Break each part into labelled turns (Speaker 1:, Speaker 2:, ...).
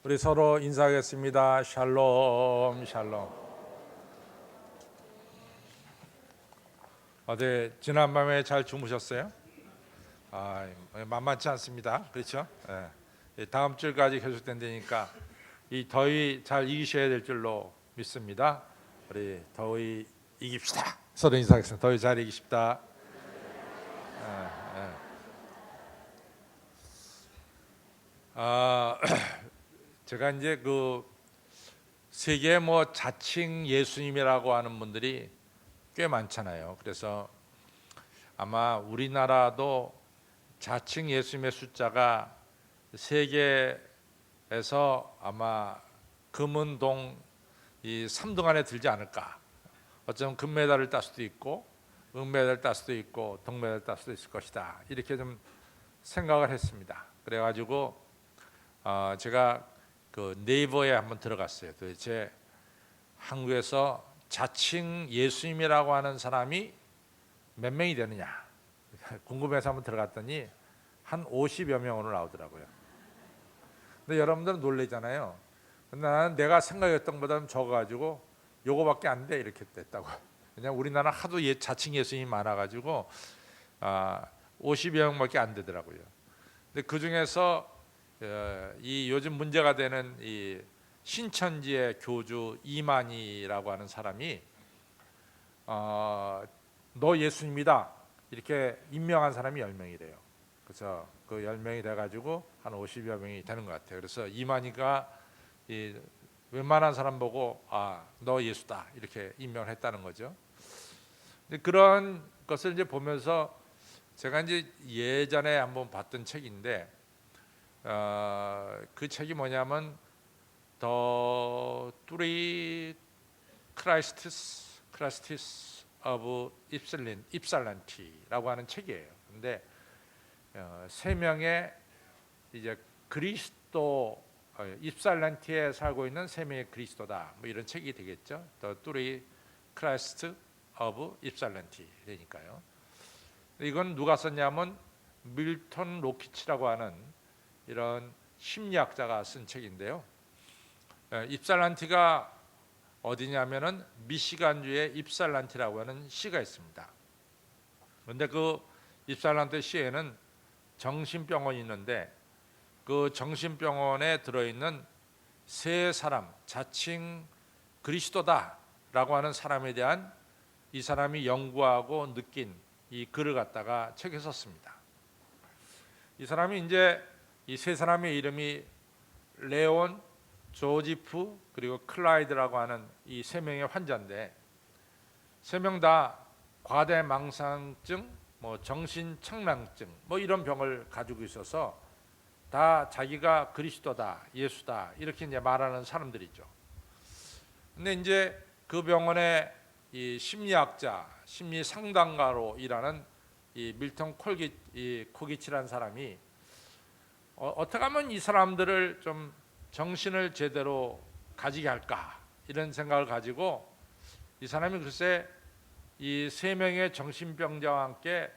Speaker 1: 우리 서로 인사하겠습니다. 샬롬, 샬롬. 어제 지난밤에 잘 주무셨어요? 만만치 않습니다. 그렇죠? 다음 주까지 계속된다니까 이 더위 잘 이기셔야 될 줄로 믿습니다. 우리 더위 이깁시다. 서로 인사하겠습니다. 더위 잘 이기십시다. 제가 이제 그 세계 자칭 예수님이라고 하는 분들이 꽤 많잖아요. 그래서 아마 우리나라도 자칭 예수님의 숫자가 세계에서 아마 금은동 이 3등 안에 들지 않을까. 어쩌면 금메달을 딸 수도 있고 은메달을 딸 수도 있고 동메달을 딸 수도 있을 것이다. 이렇게 좀 생각을 했습니다. 그래가지고 제가 그 네이버에 한번 들어갔어요. 도대체 한국에서 자칭 예수님이라고 하는 사람이 몇 명이 되느냐 궁금해서 한번 들어갔더니 한 50여 명으로 나오더라고요. 근데 여러분들은 놀라잖아요. 근데 나는 내가 생각했던 것보다 적어가지고 요거밖에 안 돼 이렇게 됐다고. 그냥 우리나라 하도 자칭 예수님이 많아가지고 50여 명밖에 안 되더라고요. 근데 그 중에서 이 요즘 문제가 되는 이 신천지의 교주 이만희라고 하는 사람이 너 예수님이다 이렇게 임명한 사람이 10명이래요. 그래서 그 10명이 돼가지고 한 50여 명이 되는 것 같아요. 그래서 이만희가 이 웬만한 사람 보고 너 예수다 이렇게 임명을 했다는 거죠. 근데 그런 것을 이제 보면서 제가 이제 예전에 한번 봤던 책인데 그 책이 뭐냐면 The Three Christs of Ypsilanti라고 하는 책이에요. 근데 세 명의 이제 그리스도 입살란티에 살고 있는 세 명의 그리스도다. 뭐 이런 책이 되겠죠. The Three Christs of Ypsilanti니까요. 이건 누가 썼냐면 밀턴 로키치라고 하는 이런 심리학자가 쓴 책인데요. 입살란티가 어디냐면은 미시간주의 입살란티라고 하는 시가 있습니다. 그런데 그 입살란티 시에는 정신병원이 있는데 그 정신병원에 들어있는 세 사람, 자칭 그리스도다라고 하는 사람에 대한 이 사람이 연구하고 느낀 이 글을 갖다가 책에 썼습니다. 이 사람이 이제 이 세 사람의 이름이 레온, 조지프 그리고 클라이드라고 하는 이 세 명의 환자인데 세 명 다 과대망상증, 정신착란증 이런 병을 가지고 있어서 다 자기가 그리스도다, 예수다 이렇게 이제 말하는 사람들이죠. 근데 이제 그 병원에 이 심리학자, 심리 상담가로 일하는 이 밀턴 코기치라는 사람이 어떻게 하면 이 사람들을 좀 정신을 제대로 가지게 할까 이런 생각을 가지고 이 사람이 글쎄 이 세 명의 정신병자와 함께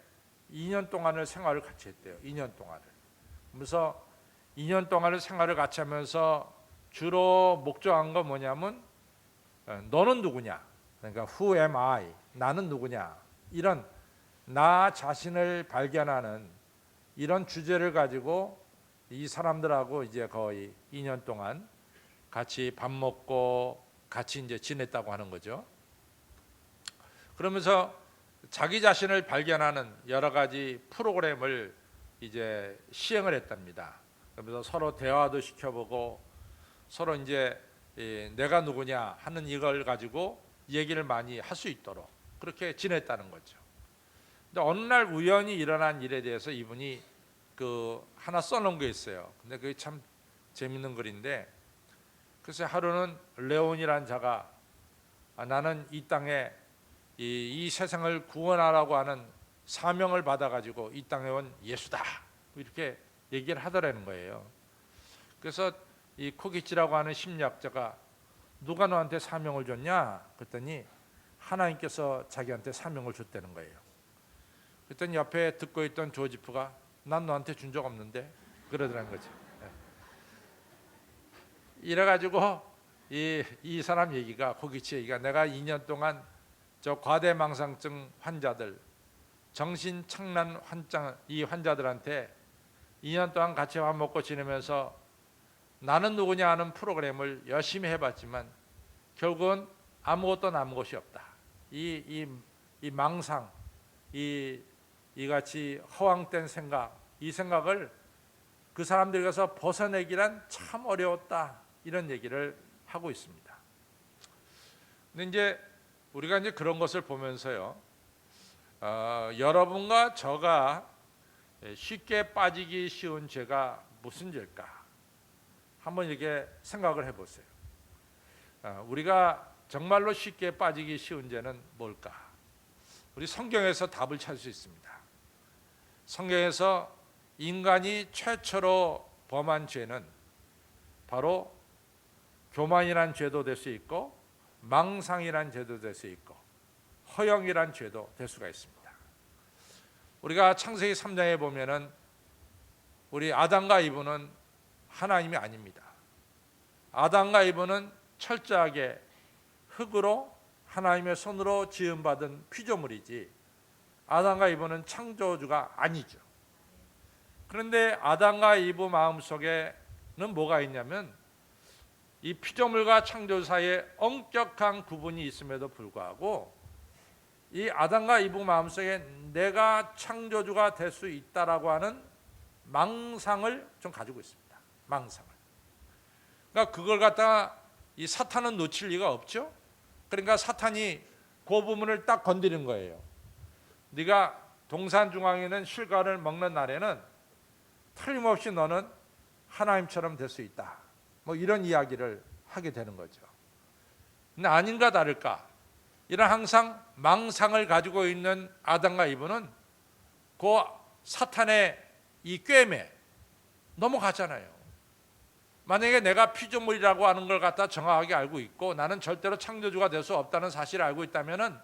Speaker 1: 2년 동안을 생활을 같이 했대요. 2년 동안을. 그래서 2년 동안을 생활을 같이 하면서 주로 목적한 건 뭐냐면 너는 누구냐? 그러니까 who am I? 나는 누구냐? 이런 나 자신을 발견하는 이런 주제를 가지고 이 사람들하고 이제 거의 2년 동안 같이 밥 먹고 같이 이제 지냈다고 하는 거죠. 그러면서 자기 자신을 발견하는 여러 가지 프로그램을 이제 시행을 했답니다. 그러면서 서로 대화도 시켜보고 서로 이제 내가 누구냐 하는 이걸 가지고 얘기를 많이 할 수 있도록 그렇게 지냈다는 거죠. 근데 어느 날 우연히 일어난 일에 대해서 이분이 그 하나 써놓은 게 있어요. 근데 그게 참 재밌는 글인데 글쎄 하루는 레온이라는 자가 나는 이 땅에 이 세상을 구원하라고 하는 사명을 받아가지고 이 땅에 온 예수다 이렇게 얘기를 하더라는 거예요. 그래서 이 코기치라고 하는 심리학자가 누가 너한테 사명을 줬냐? 그랬더니 하나님께서 자기한테 사명을 줬다는 거예요. 그랬더니 옆에 듣고 있던 조지프가 난 너한테 준 적 없는데 그러더라는 거죠. 이래가지고 이 사람 얘기가 코기치 얘기가 내가 2년 동안 저 과대망상증 환자들 정신착란 이 환자들한테 2년 동안 같이 밥 먹고 지내면서 나는 누구냐 하는 프로그램을 열심히 해봤지만 결국은 아무것도 남은 것이 없다. 이 망상, 이같이 허황된 생각, 이 생각을 그 사람들에게서 벗어내기란 참 어려웠다. 이런 얘기를 하고 있습니다. 근데 이제 우리가 이제 그런 것을 보면서요, 여러분과 저가 쉽게 빠지기 쉬운 죄가 무슨 죄일까? 한번 이렇게 생각을 해보세요. 우리가 정말로 쉽게 빠지기 쉬운 죄는 뭘까? 우리 성경에서 답을 찾을 수 있습니다. 성경에서 인간이 최초로 범한 죄는 바로 교만이란 죄도 될 수 있고 망상이란 죄도 될 수 있고 허영이란 죄도 될 수가 있습니다. 우리가 창세기 3장에 보면은 우리 아담과 이브는 하나님이 아닙니다. 아담과 이브는 철저하게 흙으로 하나님의 손으로 지음받은 피조물이지 아담과 이브는 창조주가 아니죠. 그런데 아담과 이브 마음속에는 뭐가 있냐면 이 피조물과 창조주 사이에 엄격한 구분이 있음에도 불구하고 이 아담과 이브 마음속에 내가 창조주가 될 수 있다라고 하는 망상을 좀 가지고 있습니다. 망상을. 그러니까 그걸 갖다가 이 사탄은 놓칠 리가 없죠. 그러니까 사탄이 그 부분을 딱 건드리는 거예요. 네가 동산 중앙에 있는 실과를 먹는 날에는 틀림없이 너는 하나님처럼 될 수 있다. 뭐 이런 이야기를 하게 되는 거죠. 근데 아닌가 다를까? 이런 항상 망상을 가지고 있는 아담과 이브는 그 사탄의 이 꾀에 넘어가잖아요. 만약에 내가 피조물이라고 하는 걸 갖다 정확하게 알고 있고 나는 절대로 창조주가 될 수 없다는 사실을 알고 있다면은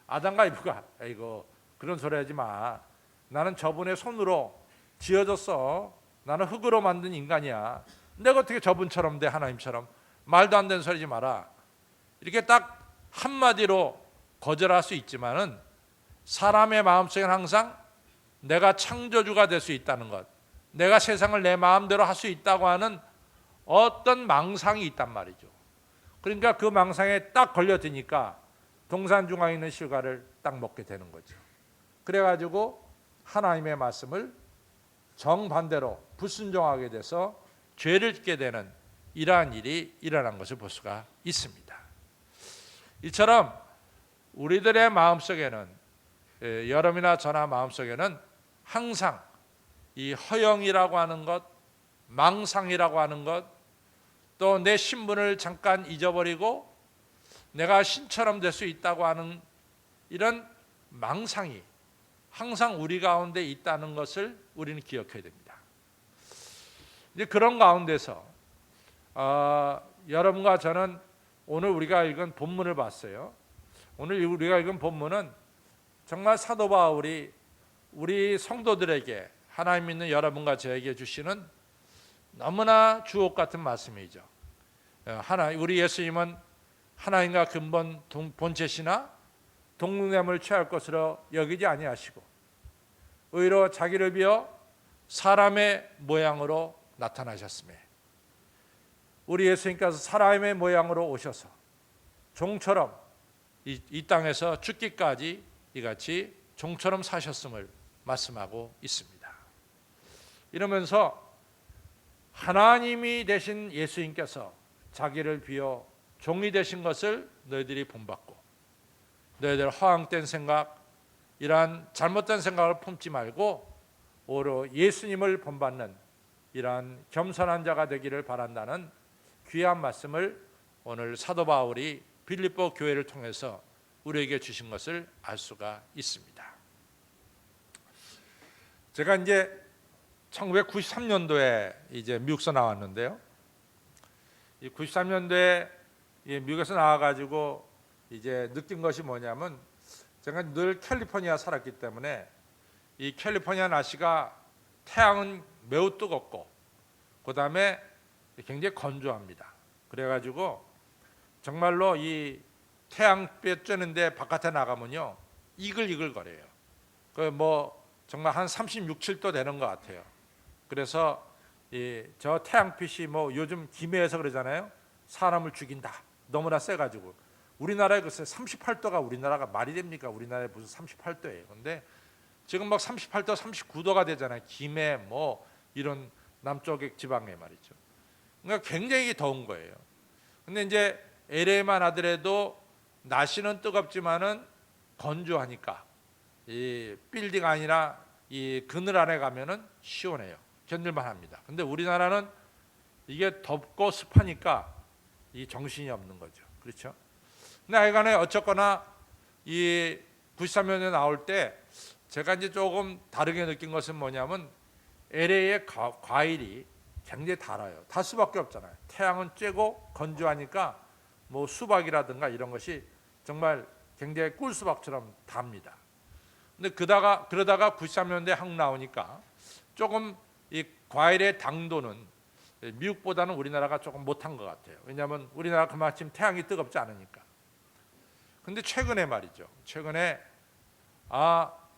Speaker 1: 아담과 이브가 이거 그런 소리 하지 마. 나는 저분의 손으로 지어졌어. 나는 흙으로 만든 인간이야. 내가 어떻게 저분처럼 돼? 하나님처럼. 말도 안 되는 소리 하지 마라. 이렇게 딱 한마디로 거절할 수 있지만은 사람의 마음속에는 항상 내가 창조주가 될 수 있다는 것, 내가 세상을 내 마음대로 할 수 있다고 하는 어떤 망상이 있단 말이죠. 그러니까 그 망상에 딱 걸려드니까 동산 중앙에 있는 실과를 딱 먹게 되는 거죠. 그래가지고 하나님의 말씀을 정반대로 불순종하게 돼서 죄를 짓게 되는 이러한 일이 일어난 것을 볼 수가 있습니다. 이처럼 우리들의 마음속에는 여러분이나 저나 마음속에는 항상 이 허영이라고 하는 것, 망상이라고 하는 것, 또 내 신분을 잠깐 잊어버리고 내가 신처럼 될 수 있다고 하는 이런 망상이 항상 우리 가운데 있다는 것을 우리는 기억해야 됩니다. 이제 그런 가운데서 여러분과 저는 오늘 우리가 읽은 본문을 봤어요. 오늘 우리가 읽은 본문은 정말 사도 바울이 우리 성도들에게 하나님 믿는 여러분과 저에게 주시는 너무나 주옥 같은 말씀이죠. 우리 예수님은 하나님과 근본 본체시나 동등됨을 취할 것으로 여기지 아니하시고 오히려 자기를 비어 사람의 모양으로 나타나셨으며 우리 예수님께서 사람의 모양으로 오셔서 종처럼 이 땅에서 죽기까지 이같이 종처럼 사셨음을 말씀하고 있습니다. 이러면서 하나님이 되신 예수님께서 자기를 비어 종이 되신 것을 너희들이 본받고 너희들 허황된 생각, 이러한 잘못된 생각을 품지 말고 오히려 예수님을 본받는 이러한 겸손한 자가 되기를 바란다는 귀한 말씀을 오늘 사도 바울이 빌립보 교회를 통해서 우리에게 주신 것을 알 수가 있습니다. 제가 이제 1993년도에 이제 미국에서 나왔는데요. 이 93년도에 미국에서 나와가지고 이제 느낀 것이 뭐냐면 제가 늘 캘리포니아 살았기 때문에 이 캘리포니아 날씨가 태양은 매우 뜨겁고 그 다음에 굉장히 건조합니다. 그래가지고 정말로 이 태양볕 쬐는데 바깥에 나가면요 이글이글 거려요. 그 뭐 정말 한 36, 7도 되는 것 같아요. 그래서 저 태양빛이 뭐 요즘 김해에서 그러잖아요. 사람을 죽인다. 너무나 세가지고 우리나라에 글쎄 38도가 우리나라가 말이 됩니까? 우리나라에 무슨 38도예요. 근데 지금 막 38도, 39도가 되잖아요. 김해 뭐 이런 남쪽의 지방에 말이죠. 그러니까 굉장히 더운 거예요. 근데 이제 LA만 하더라도 날씨는 뜨겁지만은 건조하니까 이 빌딩 아니라 이 그늘 안에 가면은 시원해요. 견딜만 합니다. 근데 우리나라는 이게 덥고 습하니까 이 정신이 없는 거죠. 그렇죠? 근데 하여간에 어쨌거나 이 93년에 나올 때 제가 이제 조금 다르게 느낀 것은 뭐냐면 LA의 과일이 굉장히 달아요. 달 수밖에 없잖아요. 태양은 쬐고 건조하니까 뭐 수박이라든가 이런 것이 정말 굉장히 꿀수박처럼 답니다. 근데 그러다가 93년대 한국 나오니까 조금 이 과일의 당도는 미국보다는 우리나라가 조금 못한 것 같아요. 왜냐하면 우리나라 그만큼 태양이 뜨겁지 않으니까. 근데 최근에 말이죠. 최근에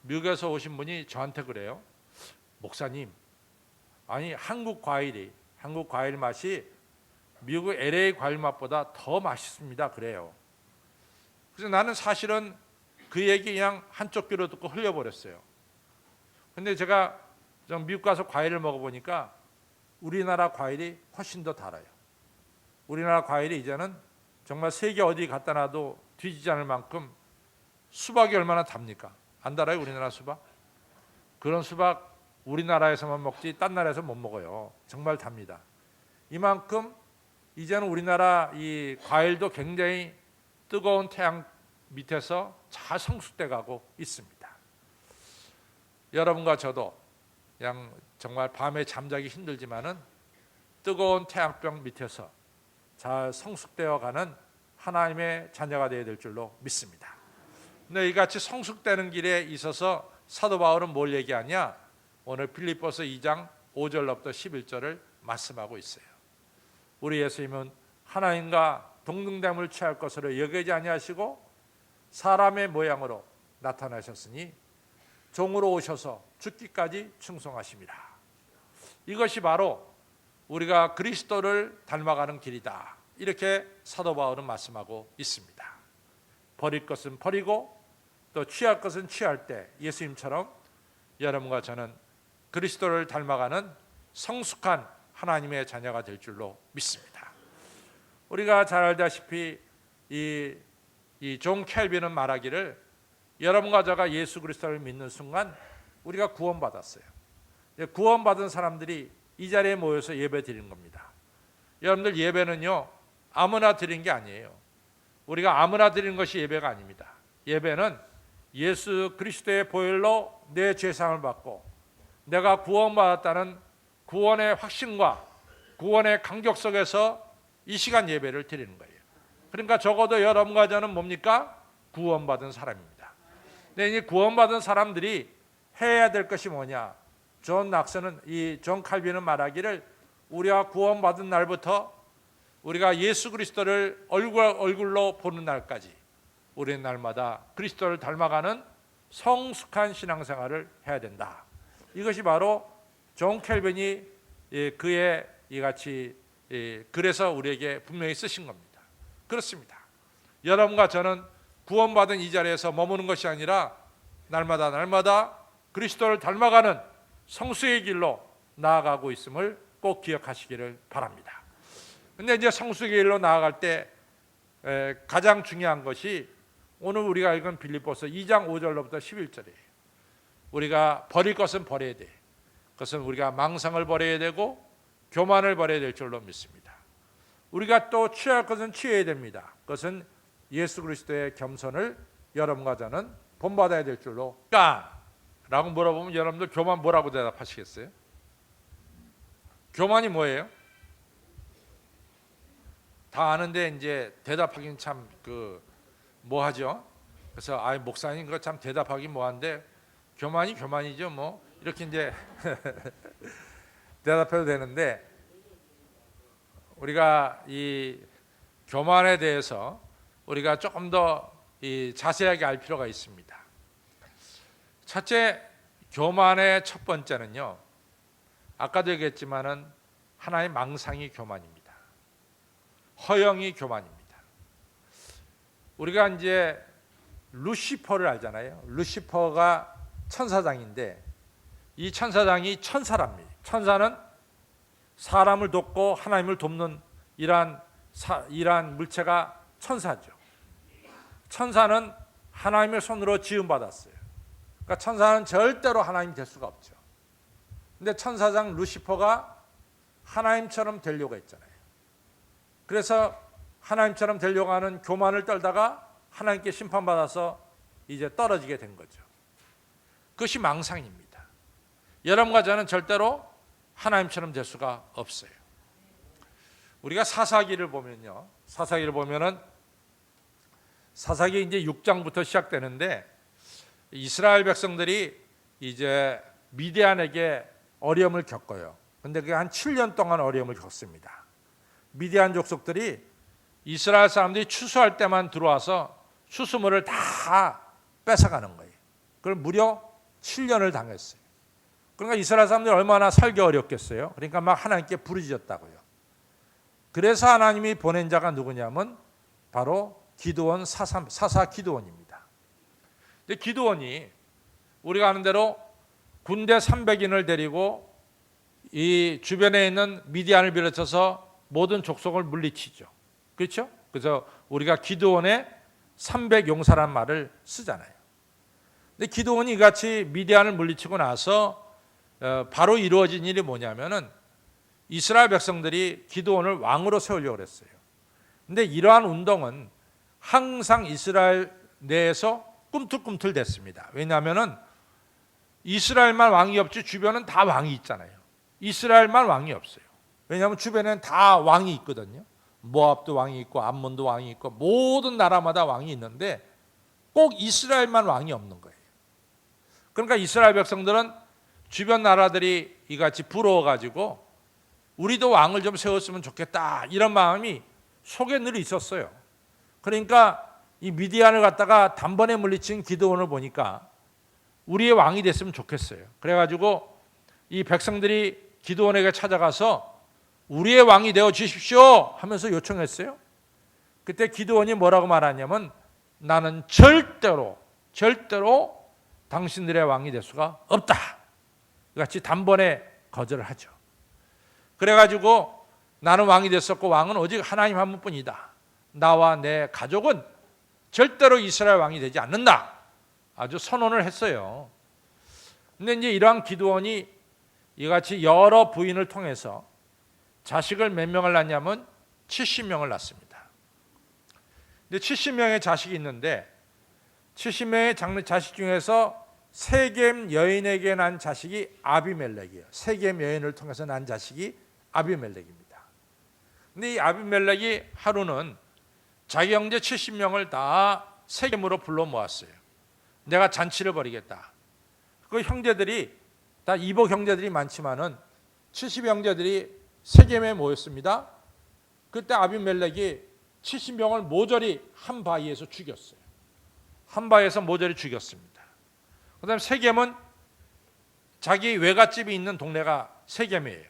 Speaker 1: 미국에서 오신 분이 저한테 그래요. 목사님, 아니 한국 과일 맛이 미국 LA 과일 맛보다 더 맛있습니다. 그래요. 그래서 나는 사실은 그 얘기 그냥 한쪽 귀로 듣고 흘려버렸어요. 근데 제가 미국 가서 과일을 먹어보니까 우리나라 과일이 훨씬 더 달아요. 우리나라 과일이 이제는 정말 세계 어디 갖다 놔도 뒤지지 않을 만큼 수박이 얼마나 답니까? 안 달아요 우리나라 수박? 그런 수박 우리나라에서만 먹지 딴 나라에서 못 먹어요. 정말 답니다. 이만큼 이제는 우리나라 이 과일도 굉장히 뜨거운 태양 밑에서 잘 성숙돼 가고 있습니다. 여러분과 저도 그냥 정말 밤에 잠자기 힘들지만은 뜨거운 태양병 밑에서 잘 성숙되어 가는 하나님의 자녀가 되어야 될 줄로 믿습니다. 근데 이같이 성숙되는 길에 있어서 사도 바울은 뭘 얘기하냐? 오늘 빌립보서 2장 5절로부터 11절을 말씀하고 있어요. 우리 예수님은 하나님과 동등됨을 취할 것으로 여기지 아니하시고 사람의 모양으로 나타나셨으니 종으로 오셔서 죽기까지 충성하십니다. 이것이 바로 우리가 그리스도를 닮아가는 길이다. 이렇게 사도 바울은 말씀하고 있습니다. 버릴 것은 버리고 또 취할 것은 취할 때 예수님처럼 여러분과 저는 그리스도를 닮아가는 성숙한 하나님의 자녀가 될 줄로 믿습니다. 우리가 잘 알다시피 이 존 켈빈은 말하기를 여러분과 저가 예수 그리스도를 믿는 순간 우리가 구원받았어요. 구원받은 사람들이 이 자리에 모여서 예배 드리는 겁니다. 여러분들 예배는요 아무나 드리는 게 아니에요. 우리가 아무나 드리는 것이 예배가 아닙니다. 예배는 예수 그리스도의 보혈로 내 죄상을 받고 내가 구원받았다는 구원의 확신과 구원의 감격 속에서 이 시간 예배를 드리는 거예요. 그러니까 적어도 여러분과 저는 뭡니까? 구원받은 사람입니다. 근데 이 구원받은 사람들이 해야 될 것이 뭐냐? 존 칼빈은 말하기를 우리가 구원받은 날부터 우리가 예수 그리스도를 얼굴로 보는 날까지 우리는 날마다 그리스도를 닮아가는 성숙한 신앙생활을 해야 된다. 이것이 바로 존 켈빈이 그의 이같이 그래서 우리에게 분명히 쓰신 겁니다. 그렇습니다. 여러분과 저는 구원받은 이 자리에서 머무는 것이 아니라 날마다 그리스도를 닮아가는 성수의 길로 나아가고 있음을 꼭 기억하시기를 바랍니다. 근데 이제 성수의 길로 나아갈 때 가장 중요한 것이 오늘 우리가 읽은 빌립보서 2장 5절로부터 11절이에요. 우리가 버릴 것은 버려야 돼. 그것은 우리가 망상을 버려야 되고 교만을 버려야 될 줄로 믿습니다. 우리가 또 취할 것은 취해야 됩니다. 그것은 예수 그리스도의 겸손을 여러분과 저는 본받아야 될 줄로 라고 물어보면 여러분들 교만 뭐라고 대답하시겠어요? 교만이 뭐예요? 다 아는데 이제 대답하기는 참 뭐하죠? 그래서 목사님 그거 참 대답하기 뭐한데 교만이죠 뭐 이렇게 이제 대답해도 되는데 우리가 이 교만에 대해서 우리가 조금 더 자세하게 알 필요가 있습니다. 첫째, 교만의 첫 번째는요, 아까도 얘기했지만은 하나의 망상이 교만입니다. 허영이 교만입니다. 우리가 이제 루시퍼를 알잖아요. 루시퍼가 천사장인데 이 천사장이 천사랍니다. 천사는 사람을 돕고 하나님을 돕는 이러한 물체가 천사죠. 천사는 하나님의 손으로 지음받았어요. 그러니까 천사는 절대로 하나님이 될 수가 없죠. 근데 천사장 루시퍼가 하나님처럼 되려고 했잖아요. 그래서 하나님처럼 되려고 하는 교만을 떨다가 하나님께 심판받아서 이제 떨어지게 된 거죠. 그것이 망상입니다. 여러분과 저는 절대로 하나님처럼 될 수가 없어요. 우리가 사사기를 보면요, 사사기를 보면은 사사기 이제 6장부터 시작되는데 이스라엘 백성들이 이제 미디안에게 어려움을 겪어요. 근데 그게 한 7년 동안 어려움을 겪습니다. 미디안 족속들이 이스라엘 사람들이 추수할 때만 들어와서 추수물을 다 뺏어가는 거예요. 그걸 무려 7년을 당했어요. 그러니까 이스라엘 사람들이 얼마나 살기 어렵겠어요. 그러니까 막 하나님께 부르짖었다고요. 그래서 하나님이 보낸 자가 누구냐면 바로 기드온, 사사 기드온입니다. 근데 기드온이 우리가 아는 대로 군대 300인을 데리고 이 주변에 있는 미디안을 비롯해서 모든 족속을 물리치죠. 그렇죠? 그래서 우리가 기드온의 300용사란 말을 쓰잖아요. 근데 기드온이 이같이 미디안을 물리치고 나서 바로 이루어진 일이 뭐냐면은 이스라엘 백성들이 기드온을 왕으로 세우려고 했어요. 근데 이러한 운동은 항상 이스라엘 내에서 꿈틀꿈틀 됐습니다. 왜냐하면은 이스라엘만 왕이 없지 주변은 다 왕이 있잖아요. 이스라엘만 왕이 없어요. 왜냐하면 주변에는 다 왕이 있거든요. 모압도 왕이 있고 암몬도 왕이 있고 모든 나라마다 왕이 있는데 꼭 이스라엘만 왕이 없는 거예요. 그러니까 이스라엘 백성들은 주변 나라들이 이같이 부러워가지고 우리도 왕을 좀 세웠으면 좋겠다 이런 마음이 속에 늘 있었어요. 그러니까 이 미디안을 갖다가 단번에 물리친 기드온을 보니까 우리의 왕이 됐으면 좋겠어요. 그래가지고 이 백성들이 기드온에게 찾아가서 우리의 왕이 되어 주십시오 하면서 요청했어요. 그때 기드온이 뭐라고 말하냐면 나는 절대로 당신들의 왕이 될 수가 없다. 같이 단번에 거절을 하죠. 그래가지고 나는 왕이 됐었고 왕은 오직 하나님 한 분뿐이다. 나와 내 가족은 절대로 이스라엘 왕이 되지 않는다. 아주 선언을 했어요. 근데 이제 이러한 기드온이 이같이 여러 부인을 통해서 자식을 몇 명을 낳냐면 70명을 낳습니다. 근데 70명의 자식이 있는데 70명의 자식 중에서 세겜 여인에게 난 자식이 아비멜렉이에요. 세겜 여인을 통해서 난 자식이 아비멜렉입니다. 근데 이 아비멜렉이 하루는 자기 형제 70명을 다 세겜으로 불러 모았어요. 내가 잔치를 벌이겠다. 그 형제들이 다 이복 형제들이 많지만은 70형제들이 세겜에 모였습니다. 그때 아비멜렉이 70명을 모조리 한 바위에서 죽였어요. 한 바위에서 모조리 죽였습니다. 그다음 세겜은 자기 외갓집이 있는 동네가 세겜이에요.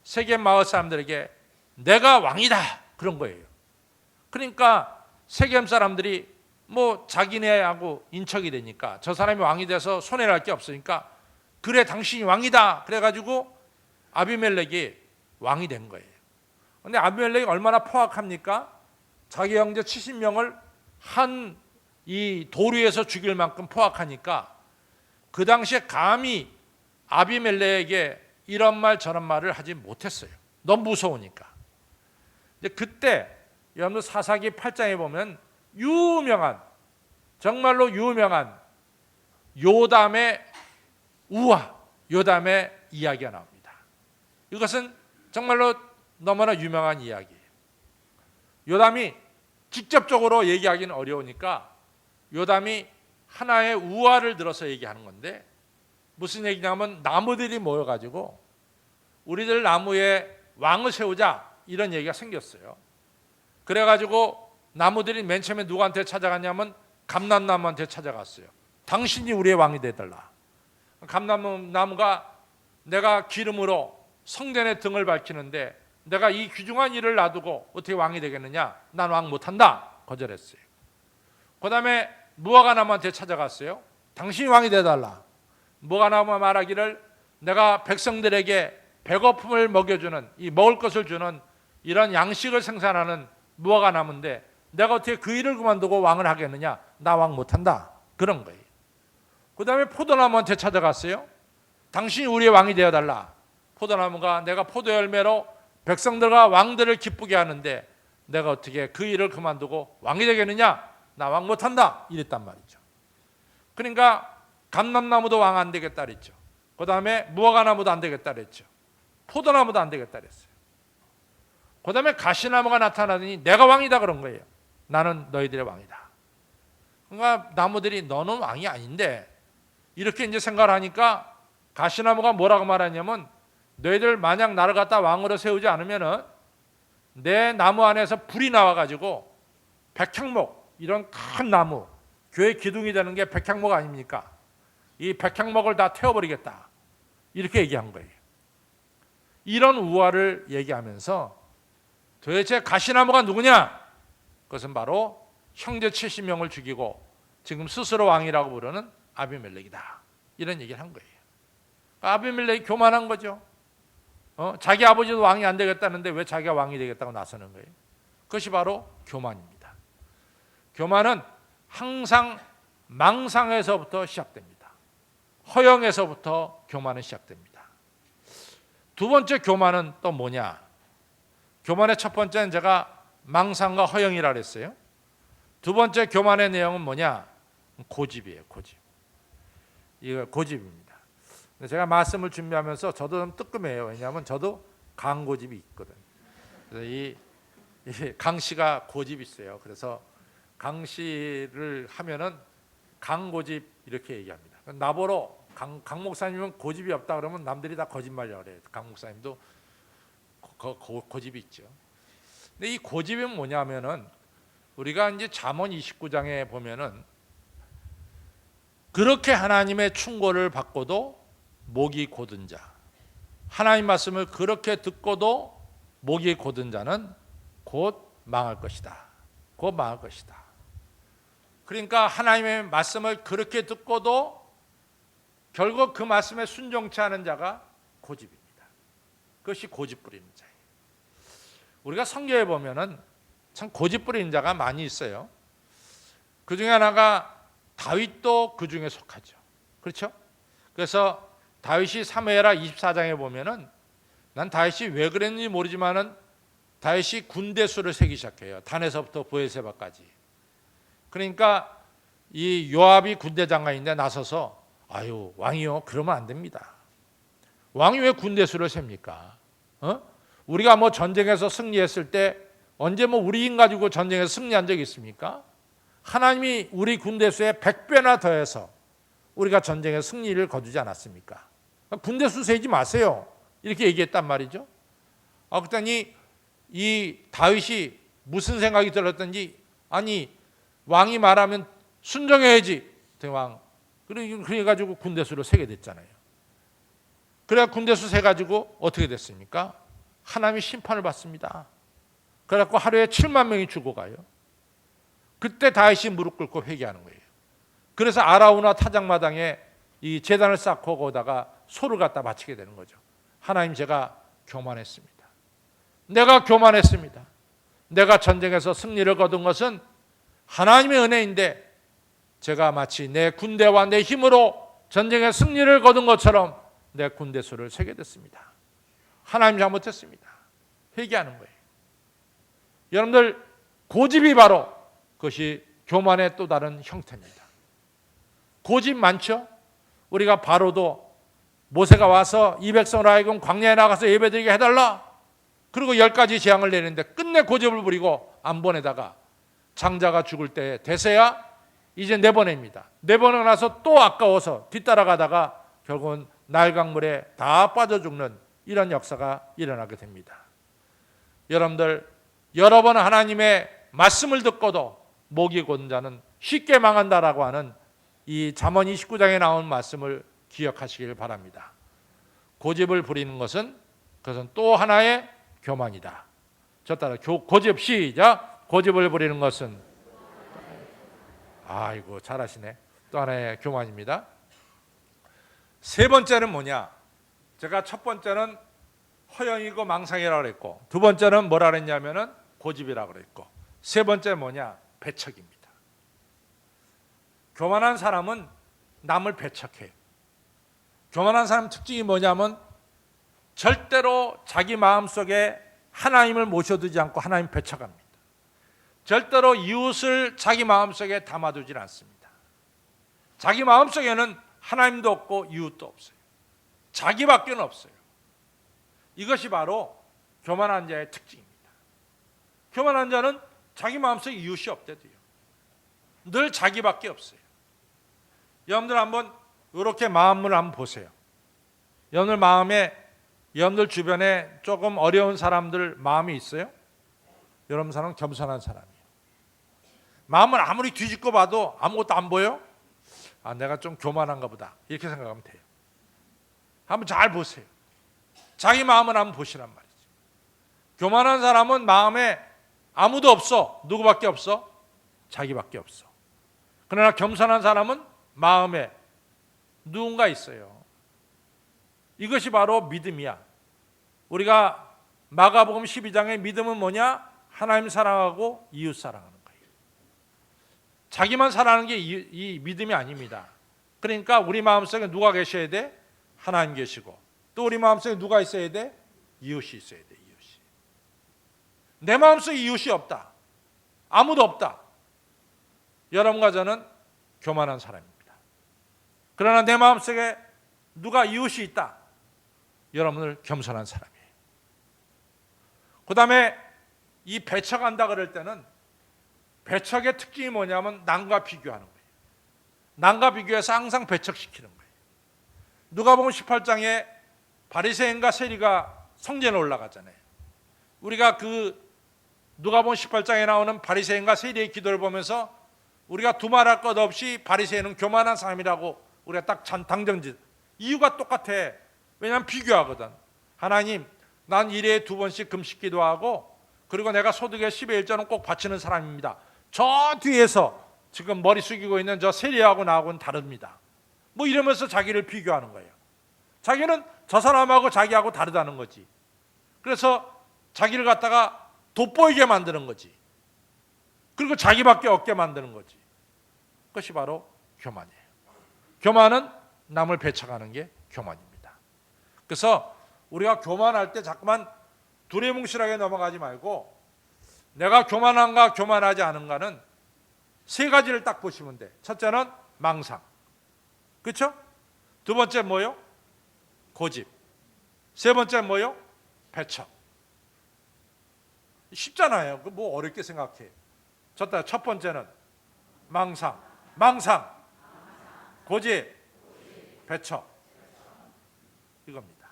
Speaker 1: 세겜 마을 사람들에게 내가 왕이다 그런 거예요. 그러니까 세겜 사람들이 뭐 자기네하고 인척이 되니까 저 사람이 왕이 돼서 손해날 게 없으니까 그래 당신이 왕이다 그래가지고 아비멜렉이 왕이 된 거예요. 그런데 아비멜렉이 얼마나 포악합니까? 자기 형제 70명을 한 이 도루에서 죽일 만큼 포악하니까 그 당시에 감히 아비멜렉에게 이런 말 저런 말을 하지 못했어요. 너무 무서우니까. 근데 그때 여러분들 사사기 8장에 보면 정말로 유명한 요담의 우화, 요담의 이야기가 나옵니다. 이것은 정말로 너무나 유명한 이야기예요. 요담이 직접적으로 얘기하기는 어려우니까 요담이 하나의 우화를 들어서 얘기하는 건데 무슨 얘기냐면 나무들이 모여가지고 우리들 나무에 왕을 세우자 이런 얘기가 생겼어요. 그래가지고 나무들이 맨 처음에 누구한테 찾아갔냐면 감람나무한테 찾아갔어요. 당신이 우리의 왕이 되달라. 감람나무가 내가 기름으로 성전의 등을 밝히는데 내가 이 귀중한 일을 놔두고 어떻게 왕이 되겠느냐? 난 왕 못한다. 거절했어요. 그 다음에 무화과나무한테 찾아갔어요. 당신이 왕이 되달라. 무화과나무가 말하기를 내가 백성들에게 배고픔을 먹여주는, 이 먹을 것을 주는 이런 양식을 생산하는 무화과나무인데 내가 어떻게 그 일을 그만두고 왕을 하겠느냐? 나 왕 못한다. 그런 거예요. 그 다음에 포도나무한테 찾아갔어요. 당신이 우리의 왕이 되어달라. 포도나무가 내가 포도 열매로 백성들과 왕들을 기쁘게 하는데 내가 어떻게 그 일을 그만두고 왕이 되겠느냐? 나 왕 못한다. 이랬단 말이죠. 그러니까 감람나무도 왕 안 되겠다 그랬죠. 그 다음에 무화과나무도 안 되겠다 그랬죠. 포도나무도 안 되겠다 그랬어요. 그 다음에 가시나무가 나타나더니 내가 왕이다 그런 거예요. 나는 너희들의 왕이다. 그러니까 나무들이 너는 왕이 아닌데 이렇게 이제 생각을 하니까 가시나무가 뭐라고 말하냐면 너희들 만약 나를 갖다 왕으로 세우지 않으면은 내 나무 안에서 불이 나와가지고 백향목 이런 큰 나무 교회 기둥이 되는 게 백향목 아닙니까? 이 백향목을 다 태워버리겠다 이렇게 얘기한 거예요. 이런 우화를 얘기하면서 도대체 가시나무가 누구냐? 그것은 바로 형제 70명을 죽이고 지금 스스로 왕이라고 부르는 아비멜렉이다. 이런 얘기를 한 거예요. 아비멜렉이 교만한 거죠. 자기 아버지도 왕이 안 되겠다는데 왜 자기가 왕이 되겠다고 나서는 거예요? 그것이 바로 교만입니다. 교만은 항상 망상에서부터 시작됩니다. 허영에서부터 교만은 시작됩니다. 두 번째 교만은 또 뭐냐? 교만의 첫 번째는 제가 망상과 허영이라 그랬어요. 두 번째 교만의 내용은 뭐냐? 고집이에요. 고집. 이거 고집입니다. 제가 말씀을 준비하면서 저도 좀 뜨끔해요. 왜냐하면 저도 강고집이 있거든. 그래서 이 강씨가 고집이 있어요. 그래서 강씨를 하면은 강고집 이렇게 얘기합니다. 나보러 강 목사님은 고집이 없다 그러면 남들이 다 거짓말이라고 그래요. 강 목사님도 고집이 있죠. 근데 이 고집이 뭐냐면은 우리가 이제 잠언 29장에 보면은 그렇게 하나님의 충고를 받고도 목이 곧은 자, 하나님 말씀을 그렇게 듣고도 목이 곧은 자는 곧 망할 것이다. 곧 망할 것이다. 그러니까 하나님의 말씀을 그렇게 듣고도 결국 그 말씀에 순종치 않은 자가 고집입니다. 그것이 고집 부리는 자예요. 우리가 성경에 보면은 참 고집 부리는 자가 많이 있어요. 그 중에 하나가 다윗도 그 중에 속하죠. 그렇죠? 그래서 다윗이 사무엘하 24장에 보면은 난 다윗이 왜 그랬는지 모르지만은 다윗이 군대 수를 세기 시작해요. 단에서부터 브에세바까지. 그러니까 이 요압이 군대 장관인데 나서서 아유 왕이요 그러면 안 됩니다. 왕이 왜 군대 수를 셉니까? 우리가 뭐 전쟁에서 승리했을 때 언제 뭐 우리 힘 가지고 전쟁에서 승리한 적이 있습니까? 하나님이 우리 군대 수에 100배나 더해서 우리가 전쟁에 승리를 거두지 않았습니까? 군대 수 세지 마세요. 이렇게 얘기했단 말이죠. 그랬더니 이 다윗이 무슨 생각이 들었던지 아니 왕이 말하면 순종해야지. 왕. 그래가지고 군대 수를 세게 됐잖아요. 그래야 군대 수 세가지고 어떻게 됐습니까? 하나님이 심판을 받습니다. 그래갖고 하루에 7만 명이 죽어가요. 그때 다윗이 무릎 꿇고 회개하는 거예요. 그래서 아라우나 타작마당에 이 제단을 쌓고 거기다가 소를 갖다 바치게 되는 거죠. 하나님 제가 교만했습니다. 내가 교만했습니다. 내가 전쟁에서 승리를 거둔 것은 하나님의 은혜인데 제가 마치 내 군대와 내 힘으로 전쟁에 승리를 거둔 것처럼 내 군대 수를 세게 됐습니다. 하나님 잘못했습니다. 회개하는 거예요. 여러분들 고집이 바로 그것이 교만의 또 다른 형태입니다. 고집 많죠? 우리가 바로도 모세가 와서 이 백성을 하여금 광야에 나가서 예배드리게 해달라. 그리고 10가지 재앙을 내리는데 끝내 고집을 부리고 안 보내다가 장자가 죽을 때 대세야 이제 내보냅니다. 내보내고 나서 또 아까워서 뒤따라가다가 결국은 날강물에 다 빠져 죽는 이런 역사가 일어나게 됩니다. 여러분들 여러 번 하나님의 말씀을 듣고도 목이 고른 자는 쉽게 망한다라고 하는 이 잠언 29장에 나온 말씀을 기억하시길 바랍니다. 고집을 부리는 것은 그것은 또 하나의 교만이다. 저 따라 고집 시작. 고집을 부리는 것은 아이고 잘하시네. 또 하나의 교만입니다. 세 번째는 뭐냐? 제가 첫 번째는 허영이고 망상이라고 그랬고 두 번째는 뭐라 그랬냐면은 고집이라고 그랬고 세 번째 뭐냐? 배척입니다. 교만한 사람은 남을 배척해요. 교만한 사람 특징이 뭐냐면 절대로 자기 마음속에 하나님을 모셔두지 않고 하나님 배척합니다. 절대로 이웃을 자기 마음속에 담아두질 않습니다. 자기 마음속에는 하나님도 없고 이웃도 없어요. 자기밖에 없어요. 이것이 바로 교만한 자의 특징입니다. 교만한 자는 자기 마음속에 이웃이 없대도요. 늘 자기밖에 없어요. 여러분들 한번 이렇게 마음을 한번 보세요. 여러분들 마음에 여러분들 주변에 조금 어려운 사람들 마음이 있어요? 여러분 사람은 겸손한 사람이에요. 마음을 아무리 뒤집고 봐도 아무것도 안 보여? 아, 내가 좀 교만한가 보다. 이렇게 생각하면 돼요. 한번 잘 보세요. 자기 마음을 한번 보시란 말이죠. 교만한 사람은 마음에 아무도 없어. 누구밖에 없어? 자기밖에 없어. 그러나 겸손한 사람은 마음에 누군가 있어요. 이것이 바로 믿음이야. 우리가 마가복음 12장의 믿음은 뭐냐? 하나님 사랑하고 이웃 사랑하는 거예요. 자기만 사랑하는 게 이 믿음이 아닙니다. 그러니까 우리 마음속에 누가 계셔야 돼? 하나님 계시고 또 우리 마음속에 누가 있어야 돼? 이웃이 있어야 돼. 이웃이. 내 마음속에 이웃이 없다. 아무도 없다. 여러분과 저는 교만한 사람입니다. 그러나 내 마음속에 누가 이웃이 있다. 여러분을 겸손한 사람이에요. 그 다음에 이 배척한다 그럴 때는 배척의 특징이 뭐냐면 남과 비교하는 거예요. 남과 비교해서 항상 배척시키는 거예요. 누가복음 18장에 바리새인과 세리가 성전에 올라가잖아요. 우리가 그 누가복음 18장에 나오는 바리새인과 세리의 기도를 보면서 우리가 두말할 것 없이 바리새인은 교만한 사람이라고 우리가 딱 당정짓. 이유가 똑같아. 왜냐하면 비교하거든. 하나님, 난 일에 2번씩 금식 기도하고 그리고 내가 소득의 10의 1조는 꼭 바치는 사람입니다. 저 뒤에서 지금 머리 숙이고 있는 저 세리하고 나하고는 다릅니다. 뭐 이러면서 자기를 비교하는 거예요. 자기는 저 사람하고 자기하고 다르다는 거지. 그래서 자기를 갖다가 돋보이게 만드는 거지. 그리고 자기밖에 없게 만드는 거지. 그것이 바로 교만이에요. 교만은 남을 배척하는 게 교만입니다. 그래서 우리가 교만할 때 자꾸만 두리뭉실하게 넘어가지 말고 내가 교만한가 교만하지 않은가는 세 가지를 딱 보시면 돼. 첫째는 망상. 그렇죠? 두 번째 뭐요? 고집. 세 번째 뭐요? 배척. 쉽잖아요. 뭐 어렵게 생각해. 첫 번째는 망상. 고집, 배척. 이겁니다.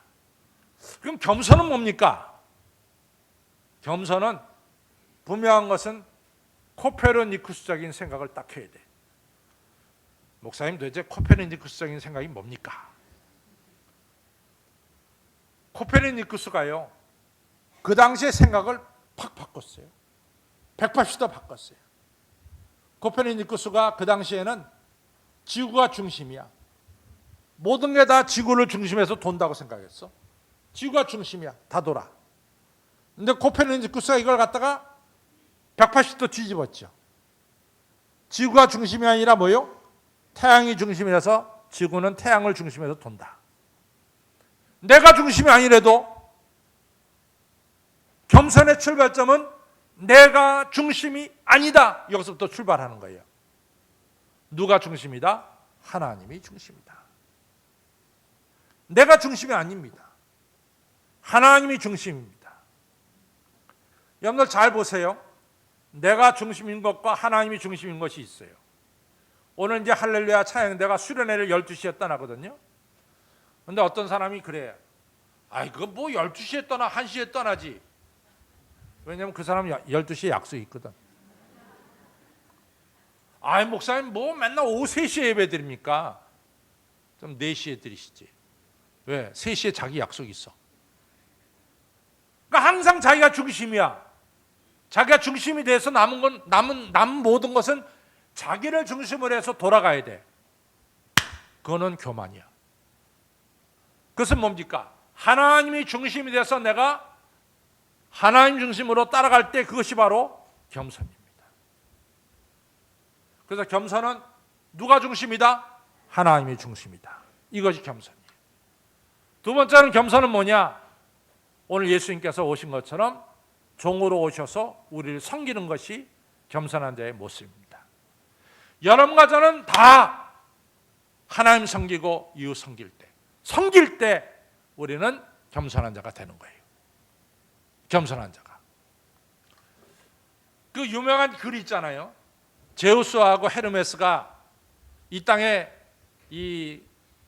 Speaker 1: 그럼 겸손은 뭡니까? 겸손은 분명한 것은 코페르니쿠스적인 생각을 딱 해야 돼. 목사님 도대체 코페르니쿠스적인 생각이 뭡니까? 코페르니쿠스가요 그 당시의 생각을 팍 바꿨어요. 180도 바꿨어요. 코페르니쿠스가 그 당시에는 지구가 중심이야. 모든 게 다 지구를 중심에서 돈다고 생각했어. 지구가 중심이야. 다 돌아. 근데 코페르니쿠스가 이걸 갖다가 180도 뒤집었죠. 지구가 중심이 아니라 뭐요? 태양이 중심이라서 지구는 태양을 중심에서 돈다. 내가 중심이 아니래도 겸손의 출발점은 내가 중심이 아니다. 여기서부터 출발하는 거예요. 누가 중심이다? 하나님이 중심이다. 내가 중심이 아닙니다. 하나님이 중심입니다. 여러분들 잘 보세요. 내가 중심인 것과 하나님이 중심인 것이 있어요. 오늘 이제 할렐루야 찬양대가 수련회를 12시에 떠나거든요. 근데 어떤 사람이 그래요. 아이, 그거 뭐 12시에 떠나 1시에 떠나지. 왜냐하면 그 사람 12시에 약속이 있거든. 아이 목사님 뭐 맨날 오후 3시에 예배 드립니까? 좀 4시에 드리시지. 왜? 3시에 자기 약속이 있어. 그러니까 항상 자기가 중심이야. 자기가 중심이 돼서 남은 모든 것은 자기를 중심으로 해서 돌아가야 돼. 그거는 교만이야. 그것은 뭡니까? 하나님이 중심이 돼서 내가 하나님 중심으로 따라갈 때 그것이 바로 겸손입니다. 그래서 겸손은 누가 중심이다? 하나님이 중심이다. 이것이 겸손이에요. 두 번째는 겸손은 뭐냐? 오늘 예수님께서 오신 것처럼 종으로 오셔서 우리를 섬기는 것이 겸손한 자의 모습입니다. 여러분과 저는 다 하나님 섬기고 이웃 섬길 때 우리는 겸손한 자가 되는 거예요. 겸손한 자가. 그 유명한 글이 있잖아요. 제우스하고 헤르메스가 이 땅에 이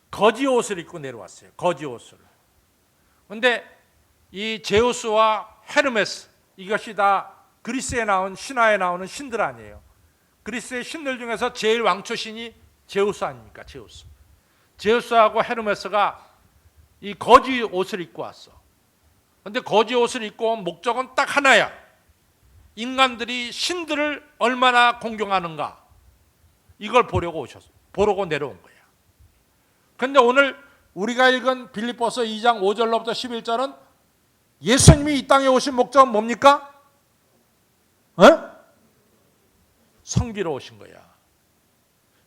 Speaker 1: 거지 옷을 입고 내려왔어요. 거지 옷을. 그런데 이 제우스와 헤르메스, 이것이 다 그리스에 나온 신화에 나오는 신들 아니에요. 그리스의 신들 중에서 제일 왕초 신이 제우스 아닙니까? 제우스하고 헤르메스가 이 거지 옷을 입고 왔어. 그런데 거지 옷을 입고 온 목적은 딱 하나야. 인간들이 신들을 얼마나 공경하는가, 이걸 보려고 내려온 거야. 그런데 오늘 우리가 읽은 빌립보서 2장 5절로부터 11절은 예수님이 이 땅에 오신 목적은 뭡니까? 섬기러 오신 거야.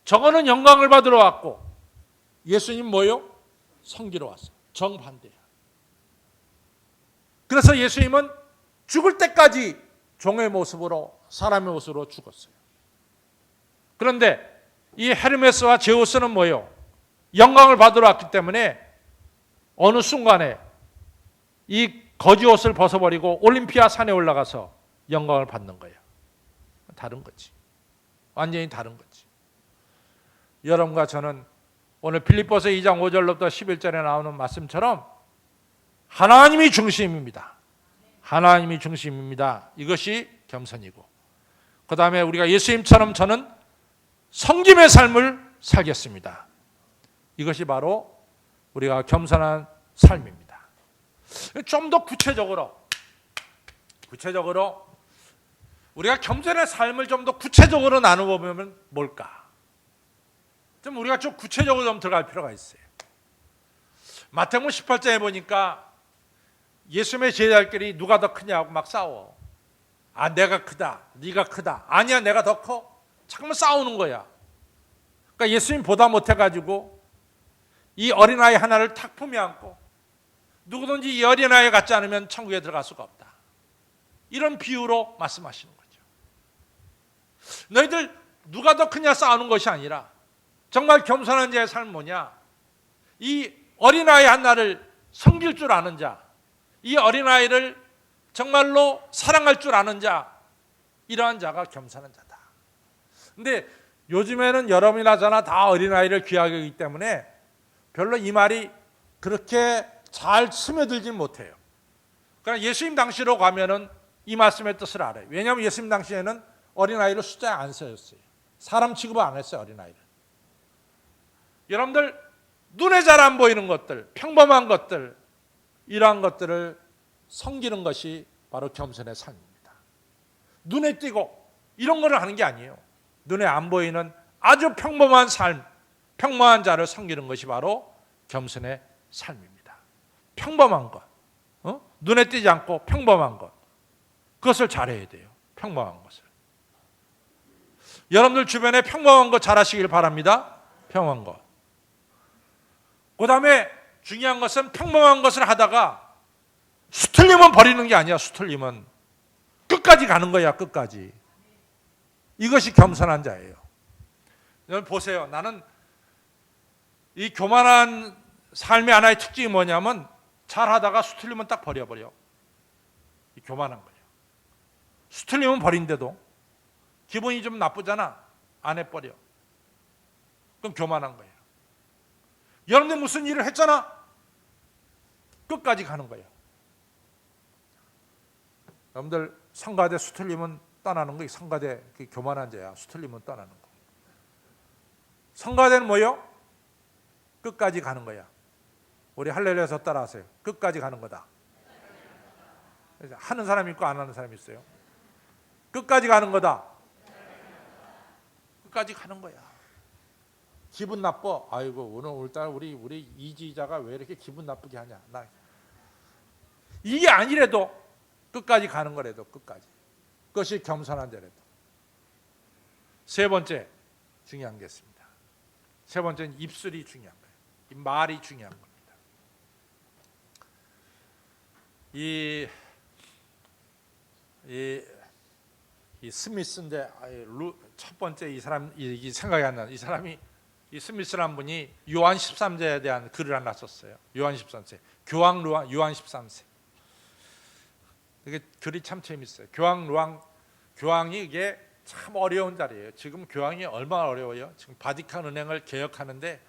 Speaker 1: 저거는 영광을 받으러 왔고, 예수님 뭐요? 섬기러 왔어. 정반대야. 그래서 예수님은 죽을 때까지 종의 모습으로, 사람의 모습으로 죽었어요. 그런데 이 헤르메스와 제우스는 뭐예요? 영광을 받으러 왔기 때문에 어느 순간에 이 거지 옷을 벗어버리고 올림피아 산에 올라가서 영광을 받는 거예요. 다른 거지. 완전히 다른 거지. 여러분과 저는 오늘 빌립보서 2장 5절로부터 11절에 나오는 말씀처럼 하나님이 중심입니다. 하나님이 중심입니다. 이것이 겸손이고, 그 다음에 우리가 예수님처럼 저는 섬김의 삶을 살겠습니다. 이것이 바로 우리가 겸손한 삶입니다. 좀 더 구체적으로 우리가 겸손의 삶을 좀 더 구체적으로 나눠보면 뭘까? 좀 우리가 좀 구체적으로 좀 들어갈 필요가 있어요. 마태복음 18장에 보니까 예수님의 제자들끼리 누가 더 크냐고 막 싸워. 아, 내가 크다, 네가 크다. 아니야, 내가 더 커. 잠깐만 싸우는 거야. 그러니까 예수님 보다 못해가지고 이 어린아이 하나를 탁 품에 안고 누구든지 이 어린아이 같지 않으면 천국에 들어갈 수가 없다. 이런 비유로 말씀하시는 거죠. 너희들 누가 더 크냐 싸우는 것이 아니라 정말 겸손한 자의 삶은 뭐냐? 이 어린아이 하나를 섬길 줄 아는 자, 이 어린아이를 정말로 사랑할 줄 아는 자, 이러한 자가 겸손한 자다. 근데 요즘에는 여러분이나 저나 다 어린아이를 귀하게 여기기 때문에 별로 이 말이 그렇게 잘 스며들진 못해요. 그러나 예수님 당시로 가면은 이 말씀의 뜻을 알아요. 왜냐하면 예수님 당시에는 어린아이를 숫자에 안 써였어요. 사람 취급을 안 했어요, 어린아이를. 여러분들 눈에 잘 안 보이는 것들, 평범한 것들, 이러한 것들을 섬기는 것이 바로 겸손의 삶입니다. 눈에 띄고 이런 거를 하는 게 아니에요. 눈에 안 보이는 아주 평범한 삶, 평범한 자를 섬기는 것이 바로 겸손의 삶입니다. 평범한 것, 눈에 띄지 않고 평범한 것, 그것을 잘해야 돼요. 평범한 것을. 여러분들 주변에 평범한 것 잘하시길 바랍니다. 평범한 것. 그 다음에 중요한 것은 평범한 것을 하다가 수틀림은 버리는 게 아니야. 수틀림은 끝까지 가는 거야. 끝까지. 이것이 겸손한 자예요. 여러분 보세요. 나는 이 교만한 삶의 하나의 특징이 뭐냐면 잘하다가 수틀리면 딱 버려버려. 이 교만한 거예요. 수틀리면 버린데도 기분이 좀 나쁘잖아. 안 해버려. 그럼 교만한 거예요. 여러분들 무슨 일을 했잖아. 끝까지 가는 거예요. 여러분들 성가대 수틀리면 떠나는 거. 성가대 교만한 자야. 수틀리면 떠나는 거. 성가대는 뭐요? 끝까지 가는 거야. 우리 할렐루야에서 따라하세요. 끝까지 가는 거다. 하는 사람이 있고 안 하는 사람이 있어요. 끝까지 가는 거다. 끝까지 가는 거야. 기분 나빠. 아이고 오늘따라 우리 이지자가 왜 이렇게 기분 나쁘게 하냐. 이게 아니래도 끝까지 가는 거래도 끝까지. 그것이 겸손한 자래도. 세 번째 중요한 게 있습니다. 세 번째는 입술이 중요한 거예요. 이 말이 중요한 겁니다. 이 스미스인데 첫 번째 이 사람 이 생각이 안 나는 이 사람이 이 스미스라는 분이 요한 13세에 대한 글을 하나 썼어요. 요한 13세 교황 요한 13세. 이게 글이 참 재밌어요. 교황이 이게 참 어려운 자리예요. 지금 교황이 얼마나 어려워요. 지금 바티칸 은행을 개혁하는데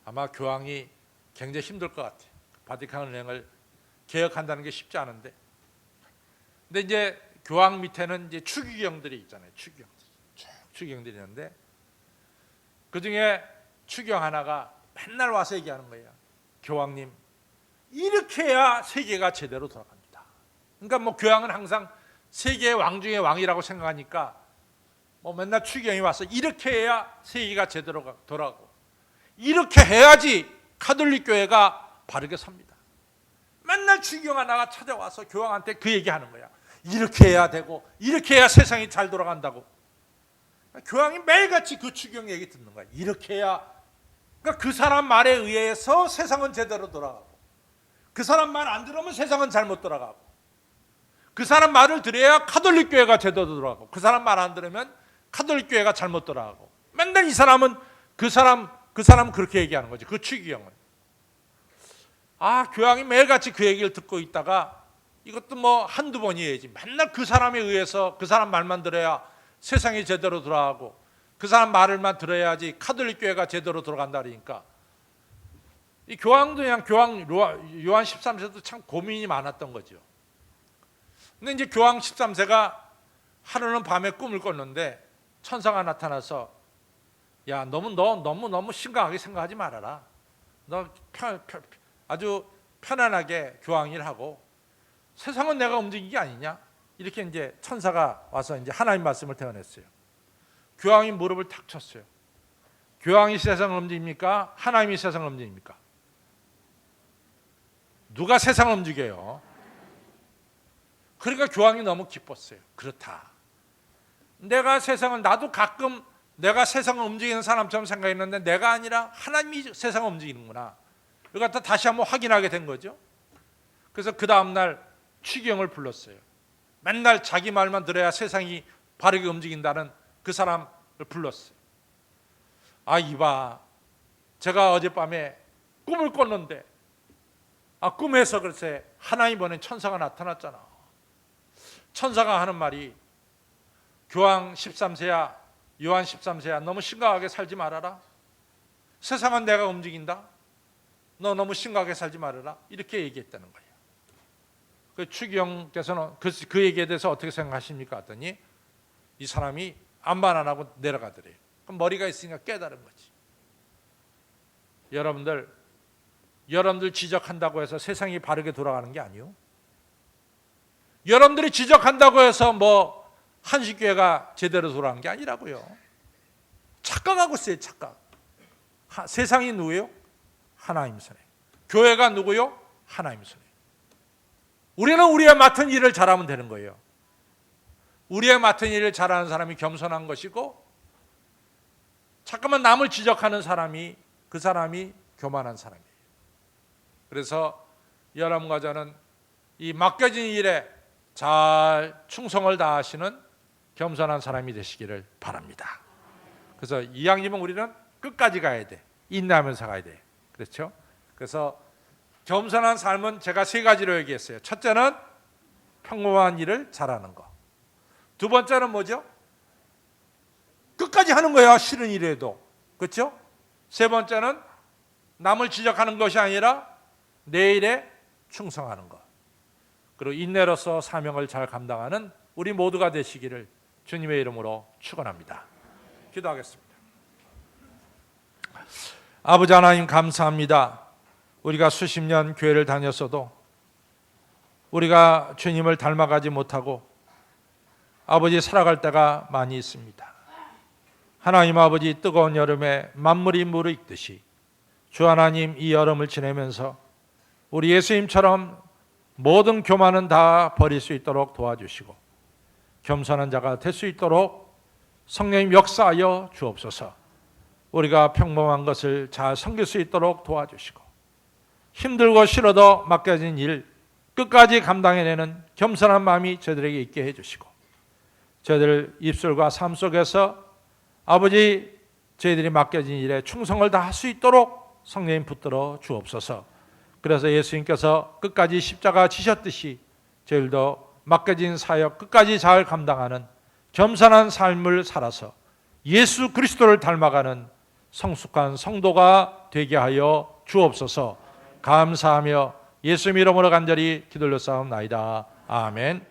Speaker 1: 아마 교황이 굉장히 힘들 것 같아요. 바티칸 은행을 개혁한다는 게 쉽지 않은데. 근데 이제 교황 밑에는 이제 추기경들이 있잖아요. 추기경들이 있는데 그 중에 추기경 하나가 맨날 와서 얘기하는 거예요. 교황님, 이렇게 해야 세계가 제대로 돌아갑니다. 그러니까 뭐 교황은 항상 세계의 왕 중의 왕이라고 생각하니까 뭐 맨날 추기경이 와서 이렇게 해야 세계가 제대로 돌아가고 이렇게 해야지 가톨릭 교회가 바르게 섭니다. 맨날 추기경 하나가 찾아와서 교황한테 그 얘기하는 거야. 이렇게 해야 되고 이렇게 해야 세상이 잘 돌아간다고. 교황이 매일같이 그 추기경 얘기 듣는 거야. 이렇게 해야. 그러니까 그 사람 말에 의해서 세상은 제대로 돌아가고 그 사람 말 안 들으면 세상은 잘못 돌아가고 그 사람 말을 들어야 가톨릭 교회가 제대로 돌아가고 그 사람 말 안 들으면 가톨릭 교회가 잘못 돌아가고. 맨날 이 사람은 그 사람은 그렇게 얘기하는 거지. 그 추기경은. 교황이 매일같이 그 얘기를 듣고 있다가 이것도 뭐 한두 번이어야지. 맨날 그 사람에 의해서 그 사람 말만 들어야 세상이 제대로 돌아가고 그 사람 말을만 들어야지 가톨릭 교회가 제대로 돌아간다 그러니까 이 교황도 그냥 요한 13세도 참 고민이 많았던 거죠. 근데 이제 교황 13세가 하루는 밤에 꿈을 꿨는데 천사가 나타나서 야 너무 심각하게 생각하지 말아라. 너 아주 편안하게 교황일 하고 세상은 내가 움직인 게 아니냐? 이렇게 이제 천사가 와서 이제 하나님 말씀을 대언했어요. 교황이 무릎을 탁 쳤어요. 교황이 세상을 움직입니까? 하나님이 세상을 움직입니까? 누가 세상을 움직여요? 그러니까 교황이 너무 기뻤어요. 그렇다. 나도 가끔 내가 세상을 움직이는 사람처럼 생각했는데 내가 아니라 하나님이 세상을 움직이는구나. 이걸 갖다 다시 한번 확인하게 된 거죠. 그래서 그 다음날 추기경을 불렀어요. 맨날 자기 말만 들어야 세상이 바르게 움직인다는 그 사람을 불렀어요. 이봐, 제가 어젯밤에 꿈을 꿨는데 꿈에서 글쎄 하나님 보낸 천사가 나타났잖아. 천사가 하는 말이 교황 13세야 요한 13세야 너무 심각하게 살지 말아라. 세상은 내가 움직인다. 너 너무 심각하게 살지 말아라. 이렇게 얘기했다는 거예요. 그 추기경께서는 그 얘기에 대해서 어떻게 생각하십니까? 했더니 이 사람이 안반 안 하고 내려가더래요. 그럼 머리가 있으니까 깨달은 거지. 여러분들 지적한다고 해서 세상이 바르게 돌아가는 게 아니요. 여러분들이 지적한다고 해서 뭐 한식교회가 제대로 돌아가는 게 아니라고요. 착각하고 있어요. 착각. 세상이 누구예요? 하나님 손에. 교회가 누구요? 하나님 손에. 우리는 우리의 맡은 일을 잘하면 되는 거예요. 우리의 맡은 일을 잘하는 사람이 겸손한 것이고 잠깐만 남을 지적하는 사람이 그 사람이 교만한 사람이에요. 그래서 여러분과 저는 이 맡겨진 일에 잘 충성을 다하시는 겸손한 사람이 되시기를 바랍니다. 그래서 이왕이면 우리는 끝까지 가야 돼. 인내하면서 가야 돼. 그렇죠? 그래서 겸손한 삶은 제가 세 가지로 얘기했어요. 첫째는 평범한 일을 잘하는 거. 두 번째는 뭐죠? 끝까지 하는 거야. 싫은 일에도. 그렇죠? 세 번째는 남을 지적하는 것이 아니라 내 일에 충성하는 것. 그리고 인내로서 사명을 잘 감당하는 우리 모두가 되시기를 주님의 이름으로 축원합니다. 기도하겠습니다. 아버지 하나님 감사합니다. 우리가 수십 년 교회를 다녔어도 우리가 주님을 닮아가지 못하고 아버지 살아갈 때가 많이 있습니다. 하나님 아버지 뜨거운 여름에 만물이 무르익듯이 주 하나님 이 여름을 지내면서 우리 예수님처럼 모든 교만은 다 버릴 수 있도록 도와주시고 겸손한 자가 될 수 있도록 성령님 역사하여 주옵소서. 우리가 평범한 것을 잘 섬길 수 있도록 도와주시고 힘들고 싫어도 맡겨진 일 끝까지 감당해내는 겸손한 마음이 저희들에게 있게 해주시고 저희들 입술과 삶 속에서 아버지 저희들이 맡겨진 일에 충성을 다할 수 있도록 성령님 붙들어 주옵소서. 그래서 예수님께서 끝까지 십자가 지셨듯이 저희들도 맡겨진 사역 끝까지 잘 감당하는 겸손한 삶을 살아서 예수 그리스도를 닮아가는 성숙한 성도가 되게 하여 주옵소서. 감사하며 예수 이름으로 간절히 기도를 쌓옵나이다. 아멘.